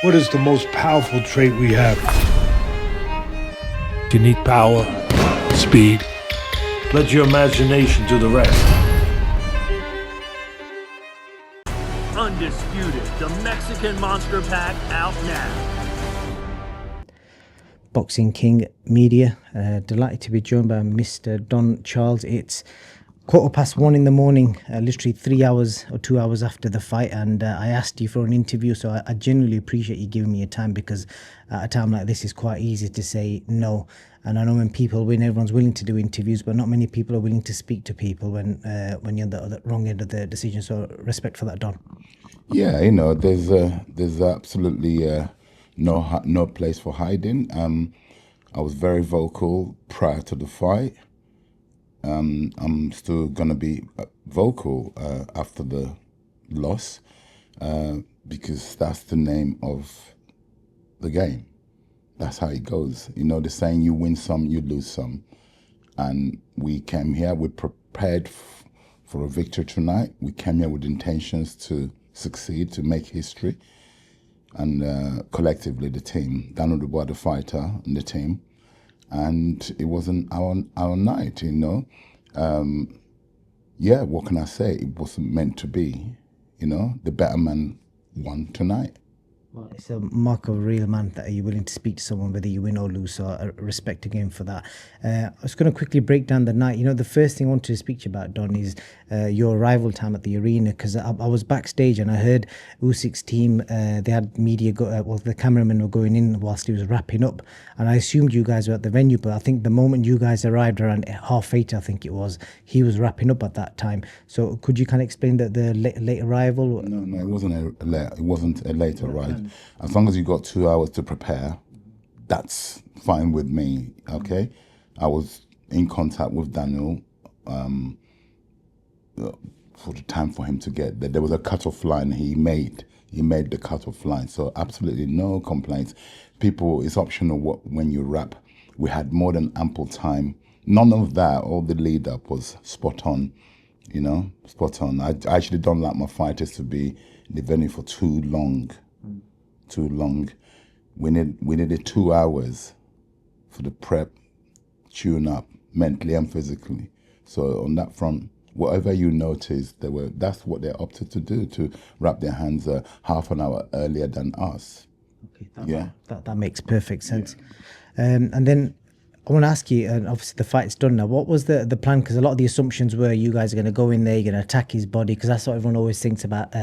What is the most powerful trait we have? You need power, speed. Let your imagination do the rest. Undisputed, the Mexican Monster Pack out now. Boxing King Media. Delighted to be joined by Mr. Don Charles. It's 1:15 in the morning, literally 3 hours or 2 hours after the fight, and I asked you for an interview, so I genuinely appreciate you giving me your time, because at a time like this it's quite easy to say no. And I know when people win, everyone's willing to do interviews, but not many people are willing to speak to people when you're on the wrong end of the decision. So respect for that, Don. Yeah, there's absolutely no place for hiding. I was very vocal prior to the fight. I'm still gonna be vocal after the loss because that's the name of the game. That's how it goes. You know the saying: you win some, you lose some. And we came here, we prepared for a victory tonight. We came here with intentions to succeed, to make history. And collectively, the team, Daniel Dubois, the fighter, and the team. And it wasn't our night, you know. Yeah, what can I say? It wasn't meant to be, you know. The better man won tonight. Well, it's a mark of a real man that you're willing to speak to someone whether you win or lose, so I respect again for that. I was going to quickly break down the night. You know, the first thing I wanted to speak to you about, Don, is your arrival time at the arena, because I was backstage and I heard Usyk's team, they had media, the cameramen were going in whilst he was wrapping up, and I assumed you guys were at the venue, but I think the moment you guys arrived around 8:30, I think it was, he was wrapping up at that time. So could you kind of explain the late arrival? No, it wasn't a late arrival. As long as you got 2 hours to prepare, that's fine with me, okay? I was in contact with Daniel for the time for him to get there. There was a cut-off line he made the cut-off line, so absolutely no complaints. People, it's optional when you rap. We had more than ample time. None of that, all the lead-up was spot on, you know, spot on. I actually don't like my fighters to be in the venue for too long. We needed 2 hours for the prep, tune up, mentally and physically. So on that front, whatever you noticed, that's what they opted to do, to wrap their hands half an hour earlier than us. Okay, that makes perfect sense. Yeah. And then I want to ask you, and obviously the fight's done now, what was the plan? Because a lot of the assumptions were you guys are going to go in there, you're going to attack his body, because that's what everyone always thinks about.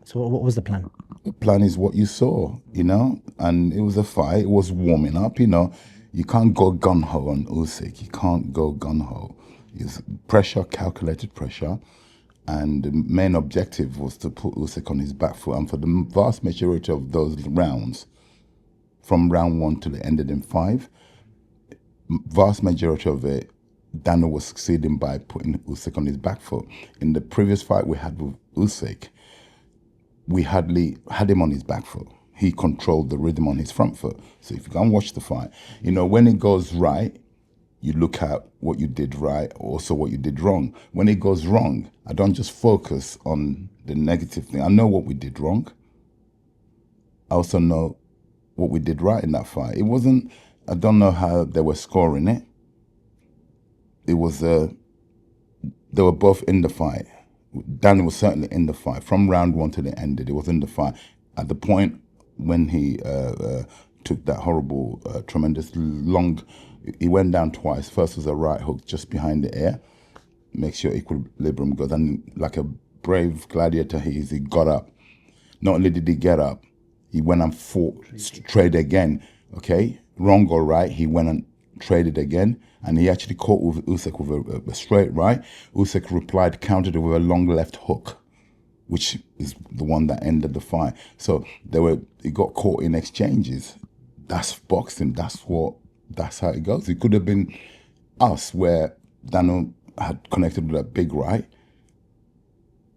So what was the plan? The plan is what you saw, you know, and it was a fight. It was warming up, you know. You can't go gun-ho on Usyk. You can't go gun-ho. It's pressure, calculated pressure, and the main objective was to put Usyk on his back foot. And for the vast majority of those rounds, from round 1 to the end of them 5, vast majority of it, Daniel was succeeding by putting Usyk on his back foot. In the previous fight we had with Usyk, we hardly had him on his back foot. He controlled the rhythm on his front foot. So if you go and watch the fight, you know, when it goes right, you look at what you did right, also what you did wrong. When it goes wrong, I don't just focus on the negative thing. I know what we did wrong. I also know what we did right in that fight. It wasn't, I don't know how they were scoring it. It was, they were both in the fight. Daniel was certainly in the fight. From round 1 to the end, it was in the fight. At the point when he took that horrible, tremendous long, he went down twice. First was a right hook just behind the ear. Makes your equilibrium go. Then, like a brave gladiator he is, he got up. Not only did he get up, he went and fought, traded again, okay? Wrong or right, he went and traded again, and he actually caught with Usyk with a straight right. Usyk replied, countered it with a long left hook, which is the one that ended the fight. So he got caught in exchanges. That's boxing. That's how it goes. It could have been us, where Daniel had connected with a big right,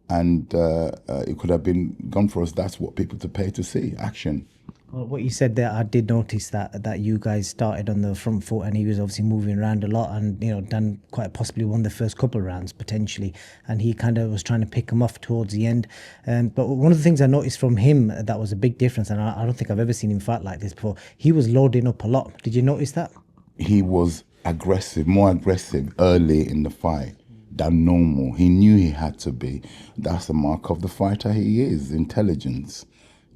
and it could have been gone for us. That's what people to pay to see, action. Well, what you said there, I did notice that you guys started on the front foot, and he was obviously moving around a lot, and Dan quite possibly won the first couple of rounds potentially, and he kind of was trying to pick him off towards the end. But one of the things I noticed from him that was a big difference, and I don't think I've ever seen him fight like this before. He was loading up a lot. Did you notice that? He was aggressive, more aggressive early in the fight than normal. He knew he had to be. That's the mark of the fighter he is, intelligence,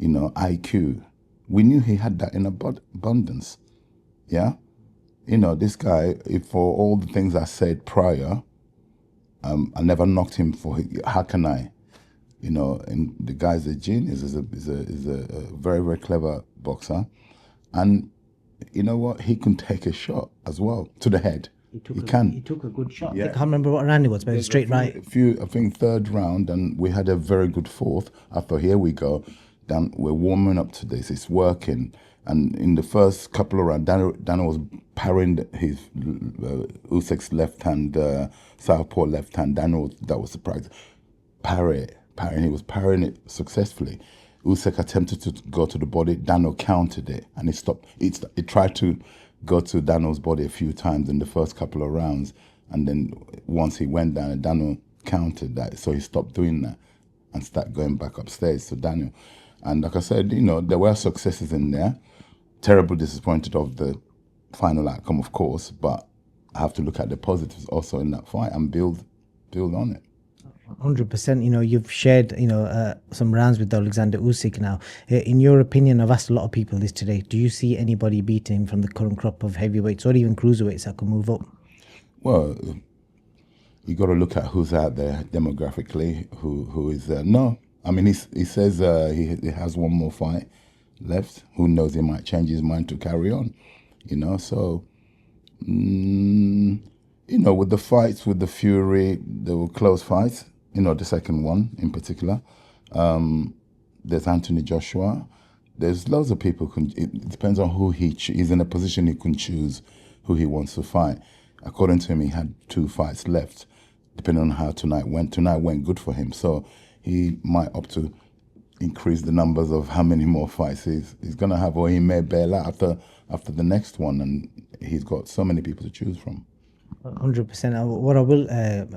IQ. We knew he had that in abundance. Yeah? This guy, if for all the things I said prior, I never knocked him for, how can I? And the guy's a genius, is a very, very clever boxer. And you know what? He can take a shot as well to the head. He can. He took a good shot. Yeah. I can't remember what round it was, but it was straight right. I think third round, and we had a very good fourth. I thought, here we go. Dan, we're warming up to this. It's working. And in the first couple of rounds, Daniel was parrying his Usyk's left hand, southpaw left hand. That was the practice. Parrying. He was parrying it successfully. Usyk attempted to go to the body. Daniel countered it, and it stopped. It tried to go to Daniel's body a few times in the first couple of rounds, and then once he went down, Daniel countered that, so he stopped doing that and started going back upstairs to Daniel. And like I said, there were successes in there. Terribly disappointed of the final outcome, of course, but I have to look at the positives also in that fight and build on it. 100%. You've shared some rounds with Alexander Usyk now. In your opinion, I've asked a lot of people this today. Do you see anybody beating him from the current crop of heavyweights or even cruiserweights that can move up? Well, you got to look at who's out there demographically. Who is there? No, I mean he says he has one more fight left. Who knows? He might change his mind to carry on. So. With the fights with the Fury, they were close fights. The second one in particular. There's Anthony Joshua. There's loads of people. It depends on who he's in a position he can choose who he wants to fight. According to him, he had 2 fights left, depending on how tonight went. Tonight went good for him, so he might opt to increase the numbers of how many more fights he's going to have, or he may bail out after the next one, and he's got so many people to choose from. 100%. What I will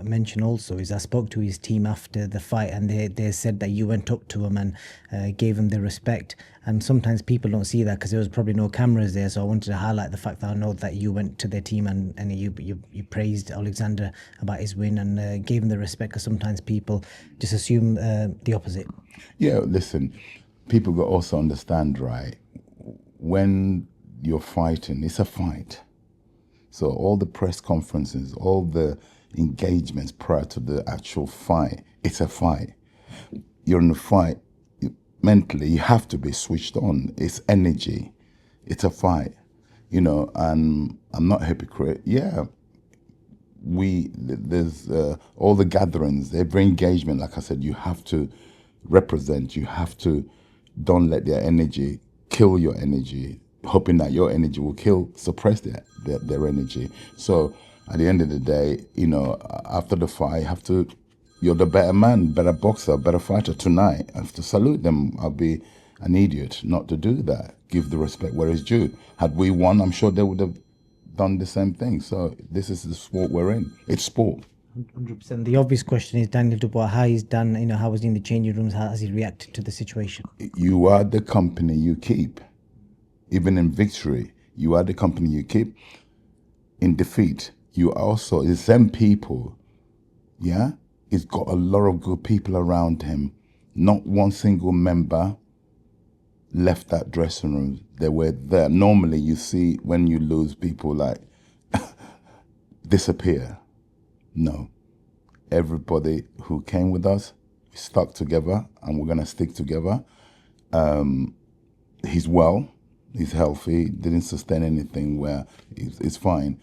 mention also is I spoke to his team after the fight, and they said that you went up to him and gave him the respect. And sometimes people don't see that because there was probably no cameras there. So I wanted to highlight the fact that I know that you went to their team and you praised Alexander about his win and gave him the respect, because sometimes people just assume the opposite. Yeah, listen, people got also understand, right? When you're fighting, it's a fight. So all the press conferences, all the engagements prior to the actual fight, it's a fight. You're in a fight, mentally, you have to be switched on. It's energy. It's a fight, and I'm not a hypocrite. Yeah, there's all the gatherings, every engagement, like I said, you have to represent, you have to, don't let their energy kill your energy, hoping that your energy will suppress their energy. So at the end of the day, after the fight, you're the better man, better boxer, better fighter tonight. I have to salute them. I'll be an idiot not to do that. Give the respect where it's due. Had we won, I'm sure they would have done the same thing. So this is the sport we're in. It's sport. 100%. The obvious question is Daniel Dubois. How he's done, how was he in the changing rooms? How has he reacted to the situation? You are the company you keep. Even in victory, you are the company you keep. In defeat, you also, the same people, yeah? He's got a lot of good people around him. Not one single member left that dressing room. They were there. Normally, you see when you lose, people like disappear. No. Everybody who came with us, we stuck together, and we're going to stick together. He's well. He's healthy, didn't sustain anything where he's fine.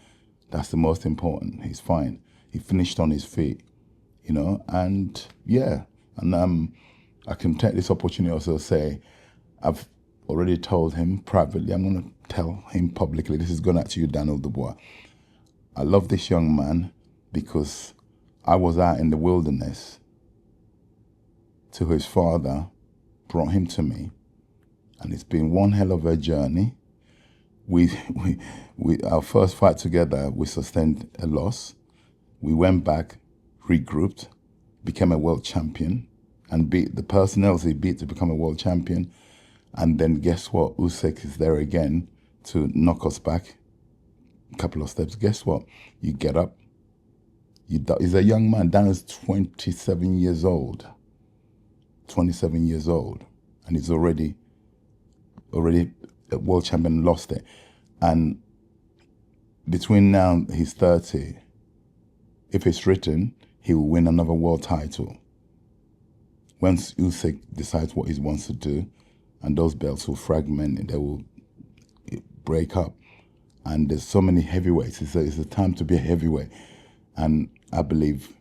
That's the most important. He's fine. He finished on his feet, and yeah. And I can take this opportunity also to say, I've already told him privately, I'm going to tell him publicly, this is going out to you, Daniel Dubois. I love this young man because I was out in the wilderness till his father brought him to me. and it's been one hell of a journey. Our first fight together, we sustained a loss. We went back, regrouped, became a world champion, and beat the person else he beat to become a world champion. And then guess what? Usyk is there again to knock us back a couple of steps. Guess what? You get up. He's a young man. Dan is 27 years old. 27 years old. And he's already a world champion, lost it. And between now he's 30, if it's written, he will win another world title. Once Usyk decides what he wants to do, and those belts will fragment and they will break up. And there's so many heavyweights. It's a time to be a heavyweight. And I believe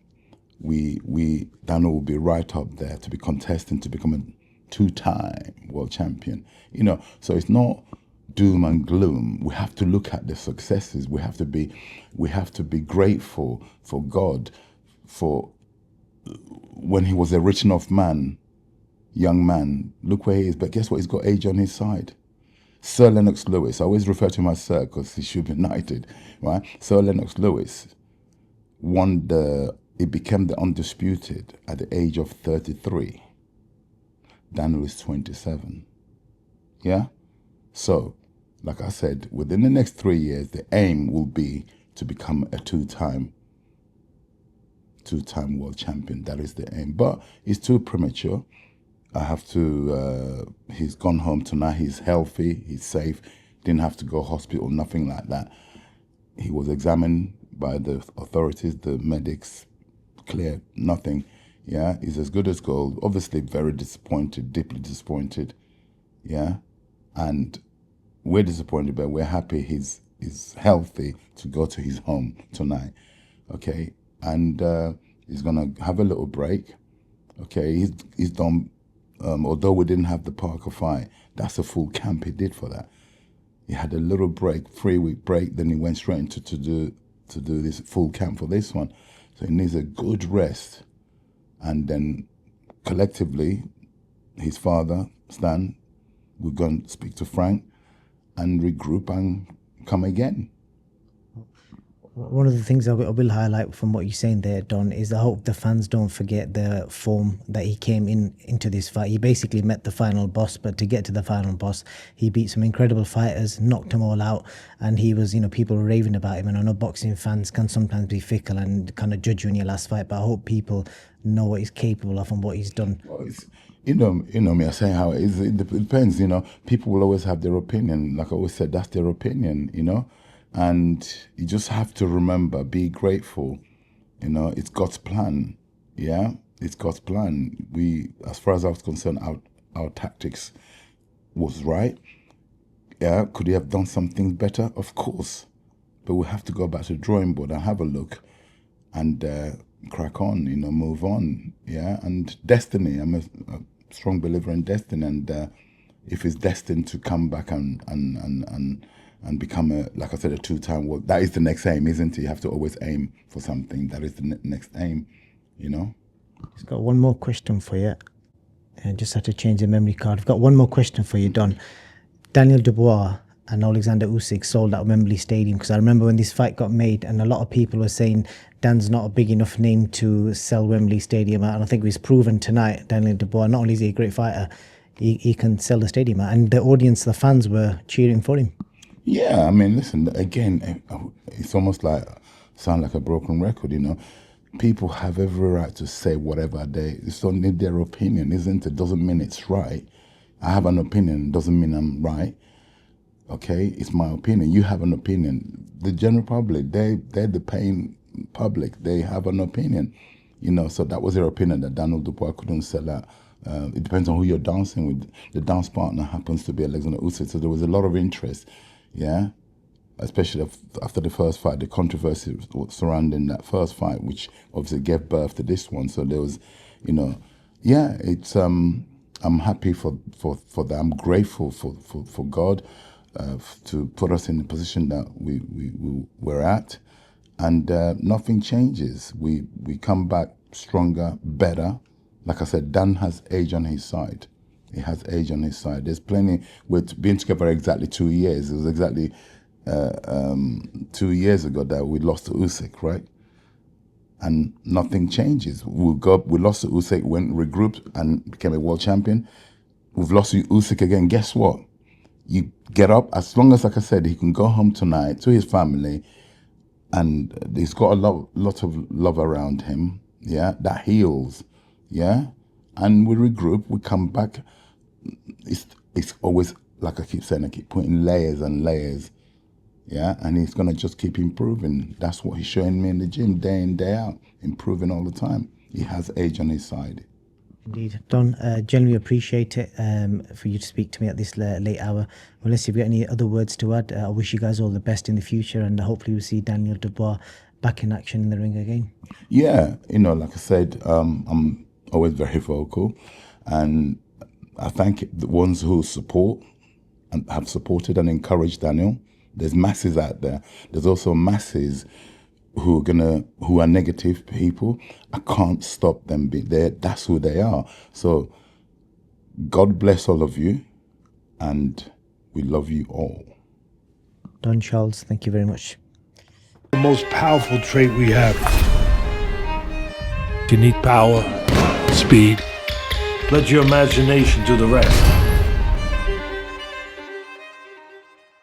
Daniel will be right up there to be contesting to become a two-time world champion. You know, so it's not doom and gloom. We have to look at the successes. We have to be grateful for God for when he was a rich enough man, young man. Look where he is. But guess what? He's got age on his side. Sir Lennox Lewis. I always refer to him as Sir because he should be knighted, right? Sir Lennox Lewis it became the undisputed at the age of 33. Daniel is 27. Yeah? So, like I said, within the next 3 years, the aim will be to become a two-time world champion. That is the aim. But it's too premature. I have to, he's gone home tonight. He's healthy. He's safe. Didn't have to go hospital, nothing like that. He was examined by the authorities, the medics, cleared, nothing. Yeah, he's as good as gold. Obviously very disappointed, deeply disappointed. Yeah, and we're disappointed, but we're happy he's healthy to go to his home tonight. Okay, and he's gonna have a little break. Okay, he's done. Although we didn't have the Parker fight, that's a full camp he did for that. He had a little break, 3-week break, then he went straight into to do this full camp for this one. So he needs a good rest. And then collectively, his father, Stan, we're going to speak to Frank and regroup and come again. One of the things I will highlight from what you're saying there, Don, is I hope the fans don't forget the form that he came into this fight. He basically met the final boss, but to get to the final boss, he beat some incredible fighters, knocked them all out, and he was, people were raving about him. And I know boxing fans can sometimes be fickle and kind of judge you in your last fight, but I hope people know what he's capable of and what he's done. Well, you know me, I say how it is. It depends, People will always have their opinion. Like I always said, that's their opinion, And you just have to remember, be grateful. It's God's plan. Yeah, it's God's plan. As far as I was concerned, our tactics was right. Yeah, could he have done something better? Of course. But we have to go back to the drawing board and have a look and crack on, move on. Yeah, and destiny. I'm a strong believer in destiny. And if it's destined to come back and become like I said, a two-time world. That is the next aim, isn't it? You have to always aim for something. That is the next aim, I've got one more question for you. I just had to change the memory card. I've got one more question for you, Don. Daniel Dubois and Alexander Usyk sold out Wembley Stadium, because I remember when this fight got made and a lot of people were saying Dan's not a big enough name to sell Wembley Stadium out. And I think it was proven tonight, Daniel Dubois, not only is he a great fighter, he can sell the stadium out. And the audience, the fans were cheering for him. Yeah, I mean, listen, again, it's almost like, sound like a broken record, People have every right to say whatever they don't need their opinion, isn't it? Doesn't mean it's right. I have an opinion, doesn't mean I'm right. Okay, it's my opinion. You have an opinion. The general public, they're the paying public. They have an opinion, So that was their opinion that Daniel Dubois couldn't sell out. It depends on who you're dancing with. The dance partner happens to be Alexander Usyk, so there was a lot of interest. Yeah, especially after the first fight, the controversy surrounding that first fight, which obviously gave birth to this one. So there was, yeah, it's I'm happy for that. I'm grateful for God to put us in the position that we're at, and nothing changes. We come back stronger, better. Like I said, Dan has age on his side. He has age on his side. There's plenty. We've been together exactly 2 years. It was exactly 2 years ago that we lost to Usyk, right? And nothing changes. We lost to Usyk, went regrouped and became a world champion. We've lost to Usyk again. Guess what? You get up, as long as, like I said, he can go home tonight to his family, and he's got a lot of love around him, yeah, that heals, yeah? And we regroup, we come back. It's always, like I keep saying, I keep putting layers and layers, yeah? And he's gonna just keep improving. That's what he's showing me in the gym, day in, day out, improving all the time. He has age on his side. Indeed. Don, genuinely appreciate it for you to speak to me at this late hour. Unless you've got any other words to add, I wish you guys all the best in the future, and hopefully we'll see Daniel Dubois back in action in the ring again. Yeah, like I said, I'm always very vocal, and I thank the ones who support and have supported and encouraged Daniel. There's masses out there. There's also masses who are negative people. I can't stop them being there. That's who they are. So God bless all of you, and we love you all. Don Charles, thank you very much. The most powerful trait we have. You need power, speed. Let your imagination do the rest.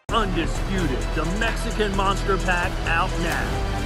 Undisputed, the Mexican Monster Pack out now.